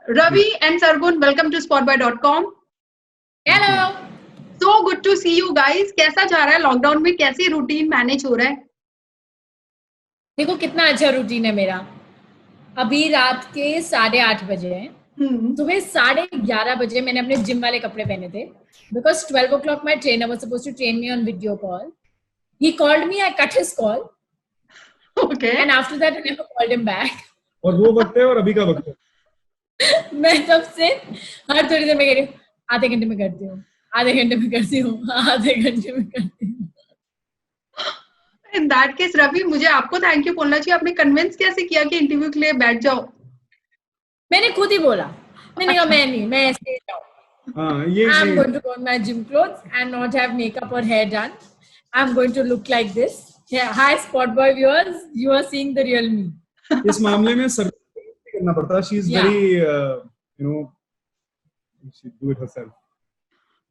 Ravi and Sargun, welcome to spotboy.com. Hello. So good to see you guys. कैसा जा रहा है lockdown में? कैसे रूटीन मैनेज हो रहा है? देखो कितना अच्छा रूटीन है मेरा. अभी रात के 8:30 बजे हैं. सुबह 11:30 बजे मैंने अपने जिम वाले कपड़े पहने थे because 12 o'clock my trainer was supposed to train me on video call. He called me, I cut his call. Okay. And after that I never called him back. और वो वक्त है और अभी का वक्त है. मैं तब से हर थोड़ी देर में कह रही हूँ आधे घंटे में करती हूँ, आधे घंटे में करती हूँ, आधे घंटे में करती हूँ. In that case, Ravi, मुझे आपको थैंक यू बोलना चाहिए. आपने कन्विंस कैसे किया कि इंटरव्यू के लिए बैठ जाओ? मैंने खुद ही बोला. मैंने कहा मैं नहीं, मैं ऐसे जाऊँ. I'm going to go in my gym clothes and not have makeup or hair done. I'm going to look like this. Yeah, hi Spot Boy viewers, you are seeing the real me. इस मामले में service करना पड़ता है. She is very, she do it herself.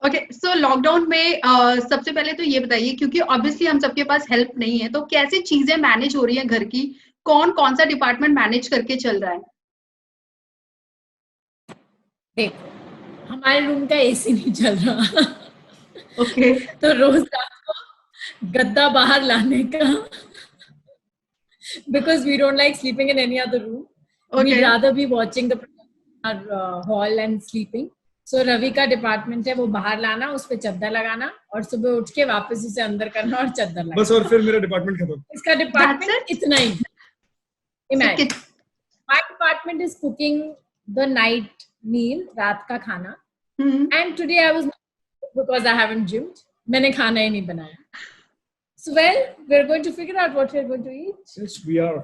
Okay, so lockdown में सबसे पहले तो ये बताइए, क्योंकि ऑब्वियसली हम सबके पास हेल्प नहीं है, तो कैसे चीजें मैनेज हो रही हैं घर की? कौन कौन सा डिपार्टमेंट मैनेज करके चल रहा है? देखो, हमारे रूम का एसी नहीं चल रहा. ओके. तो रोज रात को गद्दा बाहर लाने का, because we don't like sleeping in any other room. Okay. We'd rather be watching the hall and sleeping. So Ravi का डिपार्टमेंट है वो बाहर लाना, उस पे चद्दर लगाना और सुबह उठ के वापस उसे अंदर करना और चद्दर लगाना. बस, और फिर मेरा डिपार्टमेंट खत्म. इसका डिपार्टमेंट इतना ही. Imagine. My department is cooking the night meal, रात का खाना. And today I was not, because I haven't gymmed. मैंने खाना ही नहीं बनाया. So well, we're going to figure out what we're going to eat. Yes, we are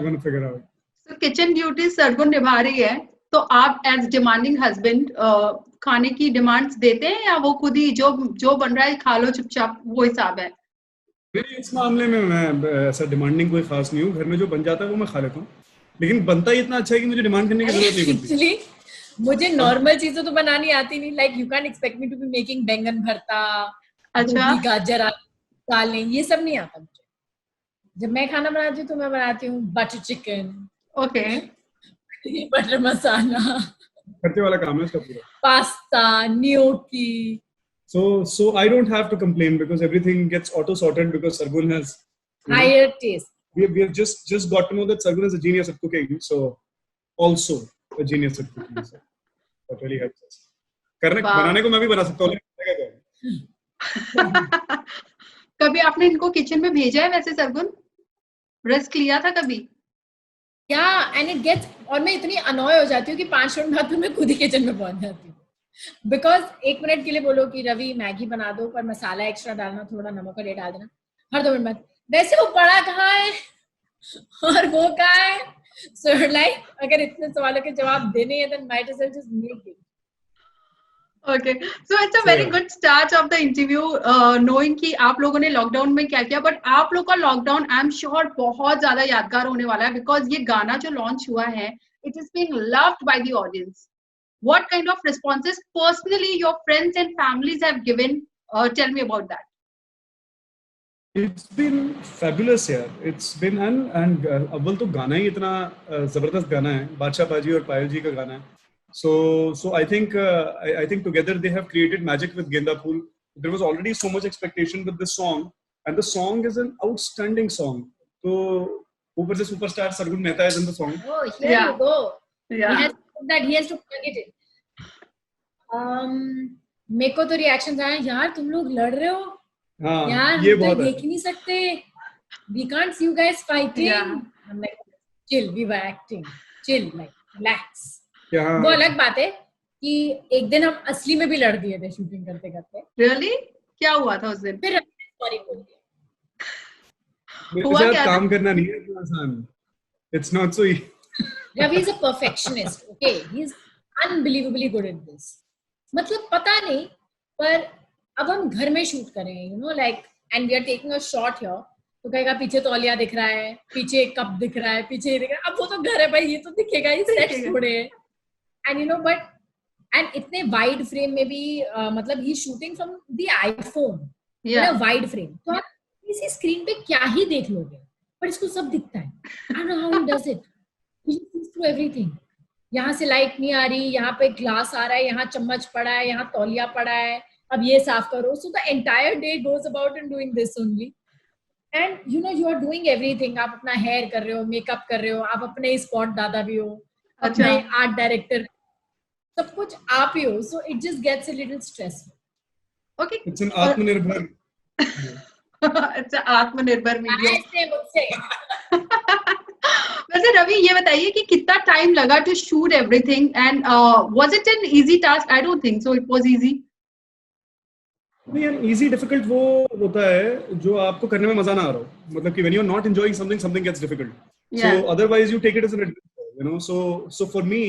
going to figure out. So kitchen duties Sargun निभा रही है, तो आप as demanding husband खाने की डिमांड्स देते हैं या वो खुद ही जो बन रहा है खा लो चुपचाप, वो हिसाब है? इस मामले में मैं ऐसा डिमांडिंग कोई खास नहीं हूँ. घर में जो बन जाता है वो मैं खा लेता हूँ, लेकिन बनता ही इतना अच्छा है कि मुझे डिमांड करने की जरूरत नहीं पड़ती. Actually, मुझे नॉर्मल चीजें तो बनानी आती नहीं. Like you can expect me to be making baingan bharta, अच्छा, गाजर दालें, ये सब नहीं आता मुझे. जब मैं खाना बनाती हूँ तो मैं बनाती हूँ बटर चिकन, ओके, बटर मसाला, खर्चे वाला काम है इसका पूरा. Pasta, gnocchi. So I don't have to complain because everything gets auto sorted because Sargun has higher taste. We have just got to know that Sargun is a genius at cooking, so also a genius at cooking. So that really helps us. बनाने को मैं भी बना सकता हूँ. कभी आपने इनको किचन में भेजा है वैसे सरगुन? रिस्क लिया था कभी? एंड इट गेट्स, और मैं इतनी अनॉय हो जाती हूँ कि 5 मिनट बाद मैं खुद ही किचन में पहुंच जाती हूँ. बिकॉज 1 मिनट के लिए बोलो कि रवि मैगी बना दो पर मसाला एक्स्ट्रा डालना, थोड़ा नमक और ये डाल देना, हर 2 मिनट बाद वैसे वो बड़ा कहाँ है और वो कहाँ है. सो लाइक अगर इतने सवालों के जवाब देने हैं then might as well just make it. Okay, so it's a very good start of the interview, knowing कि आप लोगों ने लॉकडाउन में क्या किया. बट आप लोग का लॉकडाउन आई एम श्योर बहुत ज्यादा यादगार होने वाला है, बिकॉज ये गाना जो लॉन्च हुआ है it is being loved by the audience. What kind of responses personally your friends and families have given? Tell me about that. It's been fabulous यार. It's been and अव्वल तो गाना ही इतना जबरदस्त गाना है. बादशाह पाजी और पायल जी का गाना है. So I think together they have created magic with Genda Phool. There was already so much expectation with this song, and the song is an outstanding song. So ऊपर से superstar Sargun Mehta is in the song. Oh, here you go. Yeah. He has to plug it in. मेरे को तो reactions आए, यार तुम लोग लड़ रहे हो. हाँ, यार ये तो देख ही नहीं सकते. We can't see you guys fighting. Yeah. I'm like, chill, we were acting. Chill, like, relax. Yeah. वो अलग बात है कि एक दिन हम असली में भी लड़ दिए थे शूटिंग करते करते. Really? क्या हुआ था उस दिन? फिर सॉरी बोल दिया. हुआ क्या? काम करना नहीं है इतना आसान. It's not so easy. Ravi is a perfectionist. Okay, he's unbelievably good at this. मतलब पता नहीं, पर अब हम घर में शूट कर रहे हैं, you know, like, and we are taking a shot here. तो कहेगा पीछे तौलिया दिख रहा है, पीछे एक कप दिख रहा है, पीछे ये दिख रहा है. अब वो तो घर है भाई, ये तो दिखेगा, ये सेट्स थोड़े हैं. And you know, but and इतने वाइड फ्रेम में भी मतलब he is shooting from the iPhone. Yeah. Wide frame, तो आप इसी स्क्रीन पे क्या ही देख लोगे, पर इसको सब दिखता है. I don't know how he does it. He sees through everything. यहाँ से लाइट नहीं आ रही, यहाँ पे ग्लास आ रहा है, यहाँ चम्मच पड़ा है, यहाँ तौलिया पड़ा है, अब ये साफ करो. So the entire day goes about in doing this only. And you know, you are doing everything. आप अपना हेयर कर रहे हो, मेकअप कर रहे हो, आप अपने स्पॉट दादा भी हो, अपने आर्ट डायरेक्टर, सब कुछ आप ही हो. So it just gets a little stressful. Okay. It's an आत्मनिर्भर. It's an आत्मनिर्भर वीडियो. ऐसे मुझसे. वैसे रवि ये बताइए कि कितना टाइम लगा to shoot everything and was it an easy task? I don't think so it was easy. नहीं यार, इजी डिफिकल्ट वो होता है जो आपको करने में मजा ना आ रहा हो. मतलब कि when you're not enjoying something, something gets difficult. So otherwise you take it as an adventure, you know. So for me,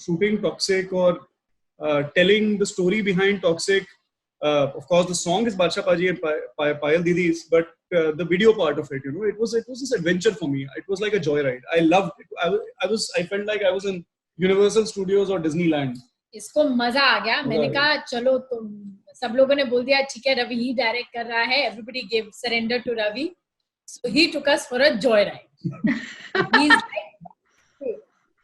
shooting Toxic or telling the story behind Toxic, of course the song is Badshah Paji and Payal Didi's, but the video part of it, you know, it was this adventure for me. It was like a joyride. I loved it. I felt like I was in Universal Studios or Disneyland. इसको मजा आ गया. मैंने कहा चलो, तो सब लोगों ने बोल दिया ठीक है रवि ही डायरेक्ट कर रहा है. Everybody give surrender to Ravi. So he took us for a joy ride.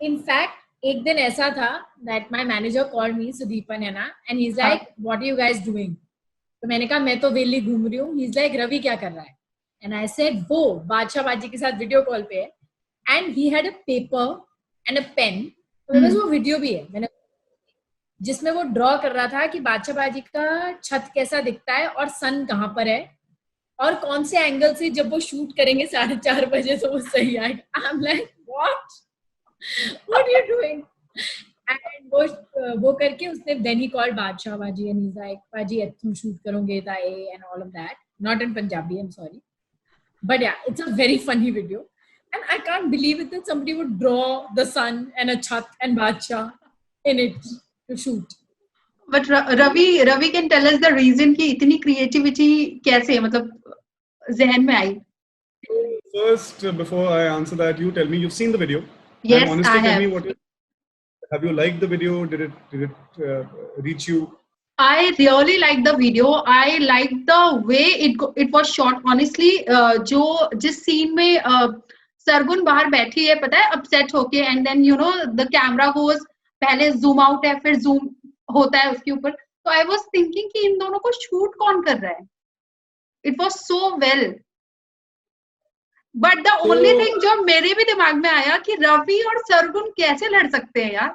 In fact एक दिन ऐसा था that my manager called me, Sudipan है ना, and he is like what are you guys doing? तो मैंने कहा मैं तो वेली घूम रही हूँ. ही इज लाइक रवि क्या कर रहा है? एंड आई सेड वो बादशाह बाजी के साथ वीडियो कॉल पे है. And he had a paper and a pen. तो मेरे पास वो वीडियो भी है, मैंने जिसमें वो ड्रॉ कर रहा था कि बादशाह बाजी का छत कैसा दिखता है और सन कहाँ पर है और कौन से एंगल से जब वो शूट करेंगे 4:30 बजे तो वो सही आएगा. I am like what you doing? And वो करके उसने देन ही कॉल्ड बादशाह बाजी एंड ही इज लाइक बाजी तुम शूट करोगे ताए and all of that. Not in Punjabi, I am sorry, but yeah it's a very funny video. And I can't believe it that somebody would draw the sun and a chhat and Badshah in it to shoot. But Ravi can tell us the reason कि इतनी creativity कैसे, मतलब ज़हन में आई? First, before I answer that, you tell me you've seen the video. Yes, and honestly, I have. Tell me have you liked the video? Did it reach you? I really liked the video. I liked the way it was shot. Honestly, जिस scene में सरगुन बाहर बैठी है, पता है, upset होके, and then you know the camera goes, पहले zoom out है, फिर zoom होता है उसके ऊपर. तो I was thinking कि इन दोनों को shoot कौन कर रहा है? It was so well. But the only thing जो मेरे भी दिमाग में आया कि रवि और सरगुन कैसे लड़ सकते हैं यार?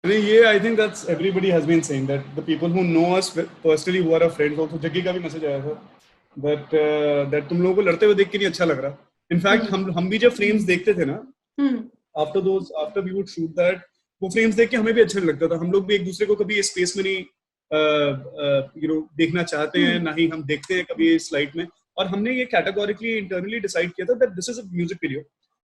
Yeah, I think that's everybody has been saying that the people who know us personally, who are our friends, also Jaggi का भी मैसेज आया था that तुम लोगों को लड़ते हुए देख के नहीं अच्छा लग रहा. In fact, हम भी जब फ्रेम्स देखते थे ना, after we would shoot that, वो फ्रेम्स देख के हमें भी अच्छा नहीं लगता था. हम लोग भी एक दूसरे को कभी इस स्पेस में नहीं you know देखना चाहते हैं, ना ही हम देखते हैं कभी इस लाइट में. और हमने ये कैटेगोरिकली इंटरनली डिसाइड किया था that this is a music video.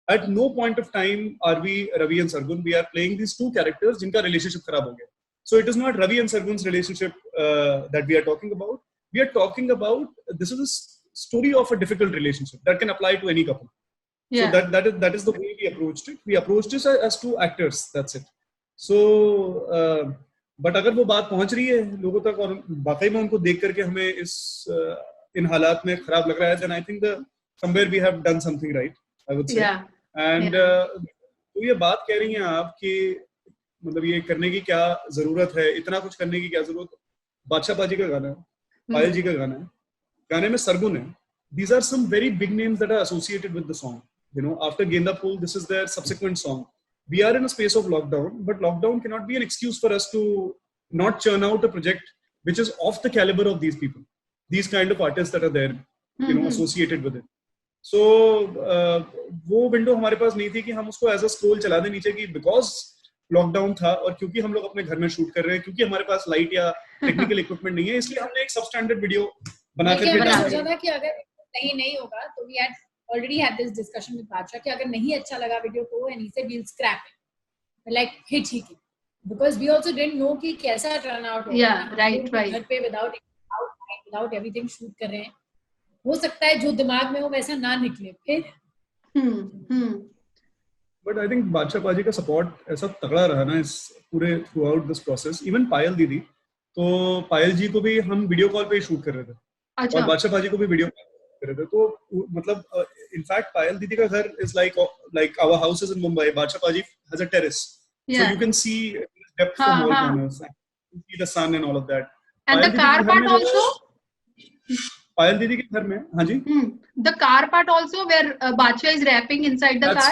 At no point of time are we Ravi and Sargun. We are playing these two characters जिनका relationship खराब हो गया. So it is not Ravi and Sargun's relationship that we are talking about. We are talking about this is a story of a difficult relationship that can apply to any couple. Yeah. So that is the way we approached it. We approached it as two actors. That's it. So but अगर वो बात पहुंच रही है लोगों तक और वाकई में उनको देख करके हमें इस इन हालात में खराब लग रहा है, then I think somewhere we have done something right, I would say. Yeah. And तो ये बात कह रही हैं आप कि मतलब ये करने की क्या जरूरत है, इतना कुछ करने की क्या जरूरत है. बादशाह बाजी का गाना है, पायल जी का गाना है, गाने में सरगुन है. These are some very big names that are associated with the song. You know, after Genda Pool, this is their subsequent song. We are in a space of lockdown, but lockdown cannot be an excuse for us to not churn out a project which is of the caliber of these people, these kind of artists that are there, you know, associated with it. So वो window हमारे पास नहीं थी कि हम उसको as a scroll चला दें नीचे की बिकॉज लॉकडाउन था और क्योंकि हम लोग अपने घर में शूट कर रहे हैं, क्योंकि हमारे पास लाइट या टेक्निकल इक्विपमेंट नहीं है, इसलिए हमने एक सब स्टैंडर्ड वीडियो बना करके सोचा था कि अगर नहीं होगा तो we had already had this discussion with Badshah कि अगर नहीं अच्छा लगा वीडियो को and he said we'll scrap it, like hey ठीक है, because we also didn't know कि कैसा turn out होगा. Yeah, right. घर पे without everything shoot कर रहे हैं, हो सकता है जो दिमाग में हो वैसा ना निकले फिर. But I think बादशाह बाजी का सपोर्ट ऐसा तगड़ा रहा ना इस पूरे throughout this process. Even पायल दीदी, तो पायल जी को भी हम वीडियो कॉल पे ही शूट कर रहे थे और बादशाह बाजी को भी वीडियो कर रहे थे, तो मतलब इनफैक्ट पायल दीदी का घर is like our house is in Mumbai, Badshah paaji has a terrace, so you can see depth from all corners, see the sun and all of that. And the car part also? पायल दीदी के घर में, हाँ जी. The car part also where Bacha is rapping inside the car?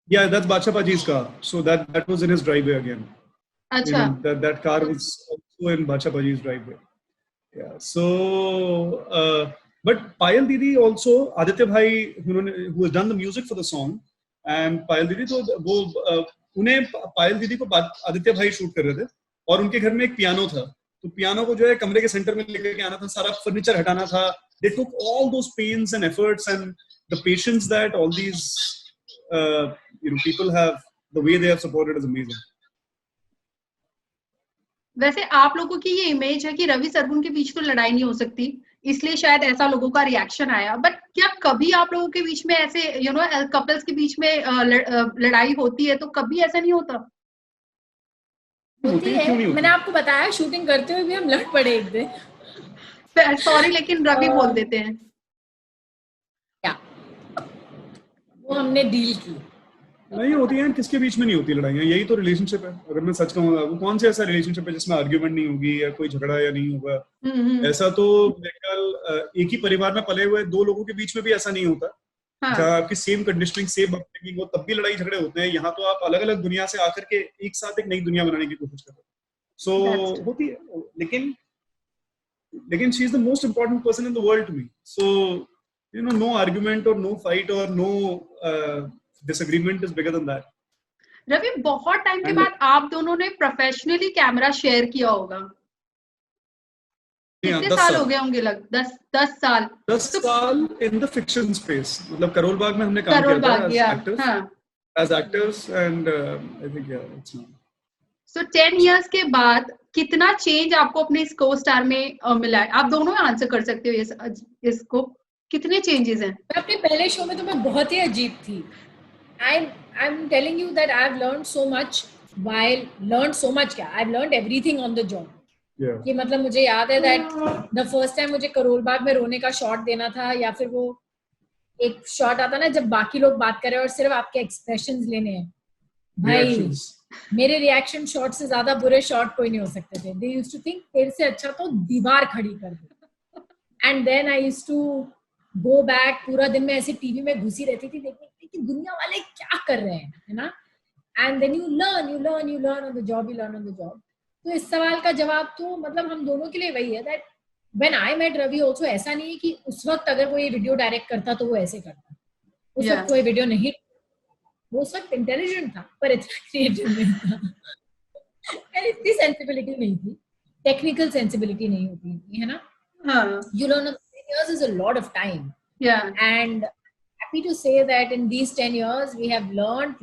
Yeah, that's Bacha Paji's car. So that was in his driveway again. Acha. That car was also in Bacha Paji's driveway. Yeah. So, but Payal Didi also, Aditya Bhai, who has done the music for the song, and Payal Didi, तो वो उन्हें पायल दीदी को आदित्य भाई shoot कर रहे थे, और उनके घर में एक पियानो था, तो पियानो को जो है कमरे के सेंटर में लेकर के आना था, सारा फर्नीचर हटाना था. They took all those pains and efforts and the patience that all these people have, the way they have supported is amazing. वैसे आप लोगों की ये इमेज है कि रवि सरगुन के बीच तो लड़ाई नहीं हो सकती, इसलिए शायद ऐसा लोगों का रिएक्शन आया. बट क्या कभी आप लोगों के बीच में ऐसे कपल्स के बीच में लड़ाई होती है, तो कभी ऐसा नहीं होता? होती है. मैंने आपको बताया शूटिंग करते हुए भी हम लड़ पड़े एक दिन. सॉरी, लेकिन रवि बोल देते हैं क्या, वो हमने डील की. नहीं होती है, किसके बीच में नहीं होती लड़ाइयाँ, यही तो रिलेशनशिप है. अगर मैं सच कहूँगा, वो कौन सा ऐसा रिलेशनशिप है जिसमें आर्ग्यूमेंट नहीं होगी या कोई झगड़ा या नहीं होगा? ऐसा तो मेरे ख्याल एक ही परिवार में पले हुए दो लोगों के बीच में भी ऐसा नहीं होता. जहाँ आपकी सेम कंडीशनिंग, सेम अपब्रिंगिंग हो, तब भी लड़ाई झगड़े होते हैं. यहाँ तो आप अलग अलग दुनिया से आकर के एक साथ एक नई दुनिया बनाने की कोशिश कर रहे हो. सो होती है, लेकिन she is the most important person in the world to me. So no argument और नो फाइट और no disagreement is bigger than that. Ravi, बहुत टाइम के बाद आप दोनों ने प्रोफेशनली कैमरा शेयर किया होगा. कितने साल हो गए होंगे? 10 साल. 10 साल in the fiction space. मतलब करोल बाग में हमने काम किया था as actors and I think it's not. So 10 years के बाद कितना चेंज आपको अपने इस को-स्टार में मिला है? आप दोनों आंसर कर सकते हो इसको. कितने चेंजेस हैं? अपने पहले शो में तो मैं बहुत ही अजीब थी. I'm telling you that I've learned so much. I've learned everything on the job. Yeah. कि मतलब मुझे याद है that the first time मुझे करोल बाग में रोने का शॉट देना था, या फिर वो एक शॉट आता ना जब बाकी लोग बात कर रहे हैं और सिर्फ आपके एक्सप्रेशंस लेने हैं. भाई, मेरे रिएक्शन शॉट से ज्यादा बुरे शॉट कोई नहीं हो सकते थे. They used to think तेरे से अच्छा तो दीवार खड़ी कर दे. And then I used to go back. पूरा दिन मैं ऐसे टीवी में घुसी रहती थी देखने कि दुनिया वाले क्या कर रहे हैं, है ना. And then you learn on the job. तो इस सवाल का जवाब तो मतलब हम दोनों के लिए वही है that when I met Ravi also, ऐसा नहीं है कि उस वक्त अगर कोई वीडियो डायरेक्ट करता तो वो ऐसे करता. उस वक्त कोई वीडियो नहीं, वो उस वक्त इंटेलिजेंट था पर इतना क्रिएटिव नहीं था. इतनी सेंसिबिलिटी नहीं थी, टेक्निकल सेंसिबिलिटी नहीं होती है ना. You learn 10 years is a lot of time. Yeah. And happy to say that in these 10 years we have learned,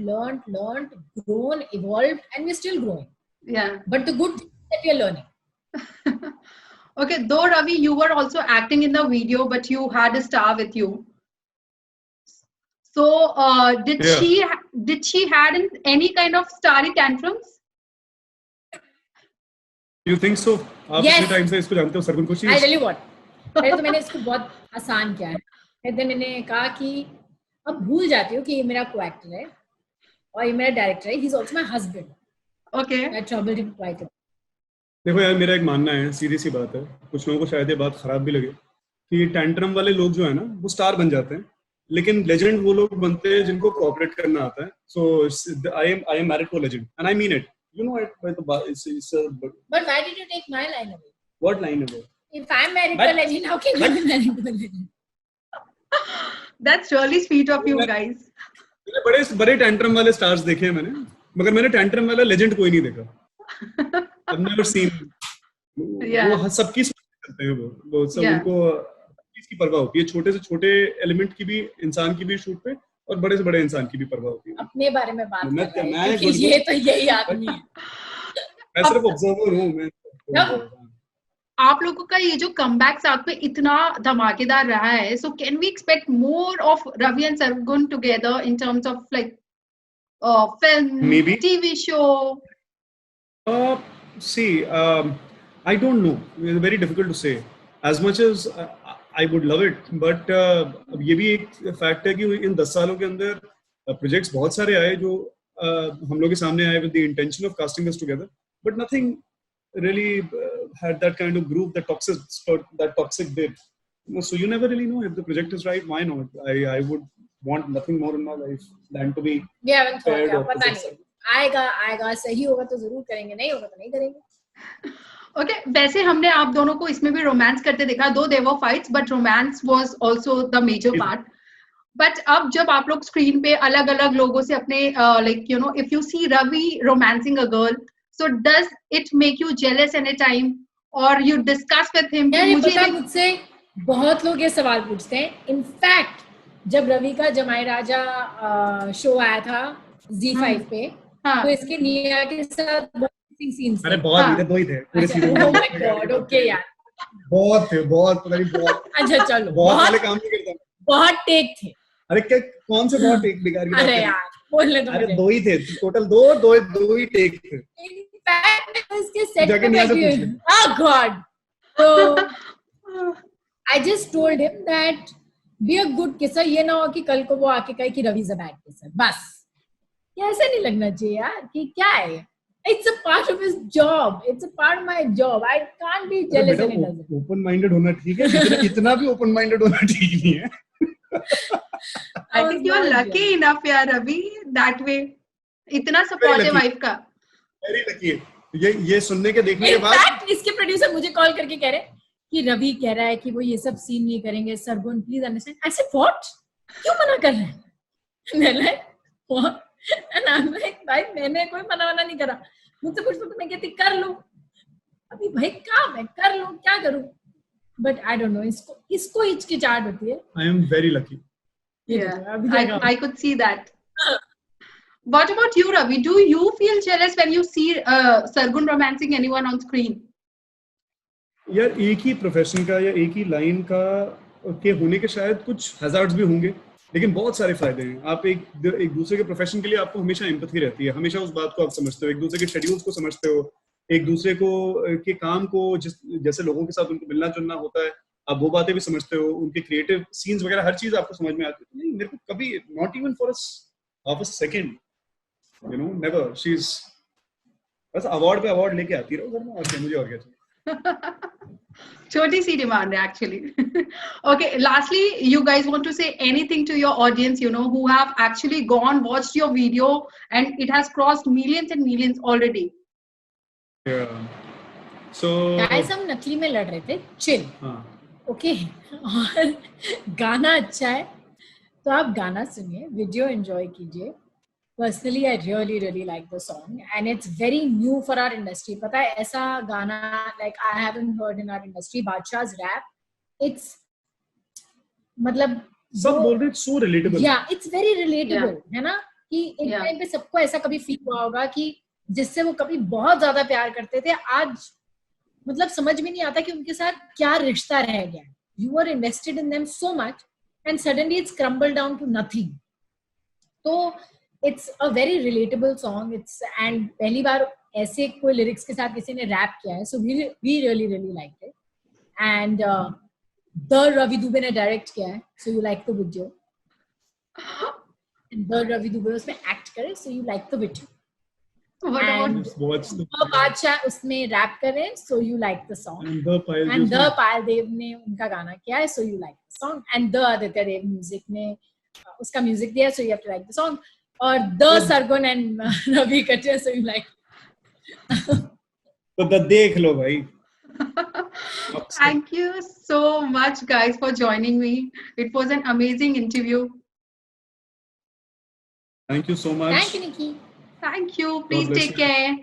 grown, evolved, and we're still growing. Yeah. But the good thing is that we are learning. Okay, though Ravi, you were also acting in the video, but you had a star with you. So did she had any kind of starry tantrums? You think so? आप Yes. Time से इसको जानते हो सरगुन को. I tell you what. पहले तो मैंने इसको बहुत आसान किया है. फिर मैंने कहा कि अब भूल जाती हूँ कि ये मेरा को-एक्टर है और ये मेरा डायरेक्टर है. He's also my husband. Okay. I troubled him quite a bit. देखो यार, मेरा एक मानना है, सीधी सी बात है, कुछ लोगों को शायद ये बात खराब भी लगे कि टैंट्रम वाले लोग जो है ना वो स्टार बन जाते हैं, लेकिन लेजेंड वो लोग बनते हैं जिनको कोऑपरेट करना आता है. So I am married to a legend and I mean it. You know it. But why did you take my line away? What line away? If I'm married to a legend, how can you be married to a legend? That's really sweet of you guys. बड़े tantrum वाले stars देखे हैं मैंने, मगर मैंने tantrum वाला legend कोई नहीं देखा. I've never seen. वो सबकी करते हैं, वो सब उनको इसकी परवाह होती है. छोटे से छोटे एलिमेंट की भी, इंसान की भी शूट पे, और बड़े से बड़े इंसान की भी परवाह होती है. अपने बारे में बात कर रहे हैं क्योंकि ये तो यही आदमी है. मैं सिर्फ ऑब्जर्वर हूँ. मैं आप लोगों का ये जो कमबैक साथ में इतना धमाकेदार रहा है, so can we expect more of Ravi and Sargun together in terms of like film, maybe TV show? See, I don't know. It's very difficult to say. As much as I would love it, but अब ये भी एक fact है कि इन 10 सालों के अंदर projects बहुत सारे आए जो हम लोग के सामने आए with the intention of casting us together, but nothing really had that kind of groove, that toxic bit. So you never really know if the project is right. Why not? I would want nothing more in my life than to be. We haven't thought. पता नहीं आएगा सही होगा तो जरूर करेंगे, नहीं होगा तो नहीं करेंगे. Okay, वैसे हमने आप दोनों को इसमें भी रोमांस करते देखा, though there were fights but romance was also the major part. But अब जब आप लोग स्क्रीन पे अलग अलग लोगों से अपने like you know if you see Ravi romancing a girl, so does it make you jealous any time और यू डिस्कस विद हिम? मुझसे बहुत लोग ये सवाल पूछते हैं. इनफैक्ट जब रवि का जमाई राजा शो आया था Z5 पे, तो इसके निया के साथ सीन्स. अरे बहुत दो ही थे पूरे season. Oh my God. Okay यार, बहुत पता नहीं बहुत. अच्छा चलो, बहुत वाले काम नहीं करता. बहुत टेक थे. अरे क्या कौन से बहुत टेक बेकार की? अरे यार बोलने दो. अरे दो ही थे टोटल, दो ही टेक थे. इनफैक्ट इसके सेट पे बैठी हुई. ओह गॉड. तो I just told him that be a good kisser. ये ना हो कि कल को वो आके कहे कि Ravi is a bad kisser. बस ये ऐसे नहीं लगना चाहिए यार कि क्या है. It's a part of his job. It's a part of my job. I can't be jealous when he does it. Open minded होना ठीक है, इतना भी open minded होना ठीक नहीं है. I think you are lucky enough यार रवि that way. इतना supportive wife का. Very lucky. ये सुनने के देखने के बाद. In fact इसके producer मुझे call करके कह रहे कि रवि कह रहा है कि वो ये सब सीन नहीं करेंगे. Sargun please understand. I said what? क्यों मना कर रहे हैं? मैं like what? And I'm like भाई मैंने कोई मना नहीं करा. मुझसे कुछ तो मैं कहती कर लो. अभी भाई काम है, कर लो, क्या करूं. But I don't know, इसको हिचकिचाहट होती है. I am very lucky. Yeah, I could see that. What about you, Ravi? Do you feel jealous when you see Sargun romancing anyone on screen? यार एक ही प्रोफेशन का या एक ही लाइन का के होने के शायद कुछ हैजार्ड्स भी होंगे, लेकिन बहुत सारे फायदे हैं. आप एक दूसरे के प्रोफेशन के लिए आपको हमेशा एम्पैथी रहती है, हमेशा उस बात को आप समझते हो, एक दूसरे के शेड्यूल्स को समझते हो, एक दूसरे को के काम को जैसे लोगों के साथ उनको मिलना जुलना होता है, आप वो बातें भी समझते हो, उनके क्रिएटिव सीन्स वगैरह हर चीज आपको समझ में आती है. नहीं मेरे को कभी not even for half a second, you know, never. She is बस अवार्ड पे अवार्ड लेके आती रहो घर में, और क्या मुझे और क्या चाहिए. छोटी सी डिमांड है actually. Okay, lastly, you guys want to say anything to your audience, you know, who have actually watched your video and it has crossed millions and millions already? Yeah. So guys, हम नकली में लड़ रहे थे, chill. Okay. और गाना अच्छा है तो आप गाना सुनिए, वीडियो एंजॉय कीजिए. Personally, I really like the song and it's very new for our industry. पता है ऐसा गाना like I haven't heard in our industry. Badshah's rap, it's मतलब सब बोल रहे so relatable. Yeah, it's very relatable, है ना, कि एक टाइम पे सबको ऐसा कभी फील हुआ होगा कि जिससे वो कभी बहुत ज्यादा प्यार करते थे, आज मतलब समझ में नहीं आता कि उनके साथ क्या रिश्ता रह गया. You were invested in them so much and suddenly it's crumbled down to nothing. तो it's a very relatable song. It's and पहली बार ऐसे कोई lyrics के साथ किसी ने रैप किया है, so we really liked it. And the Ravi Dubey ने direct किया है, so you like the video. And the Ravi Dubey उसमें act करे, so you like the video. And the Badshah उसमें rap करे, so you like the song. And the Payal Dev ने उनका गाना किया है, so you like the song. And the Aditya Dev music ने उसका music दिया, so you have to like the song. और the Sargun and Ravi Kachya, so you like. तो देख लो भाई. Thank you so much guys for joining me. It was an amazing interview. Thank you so much. Thank you, Nikki. Thank you. Please take care.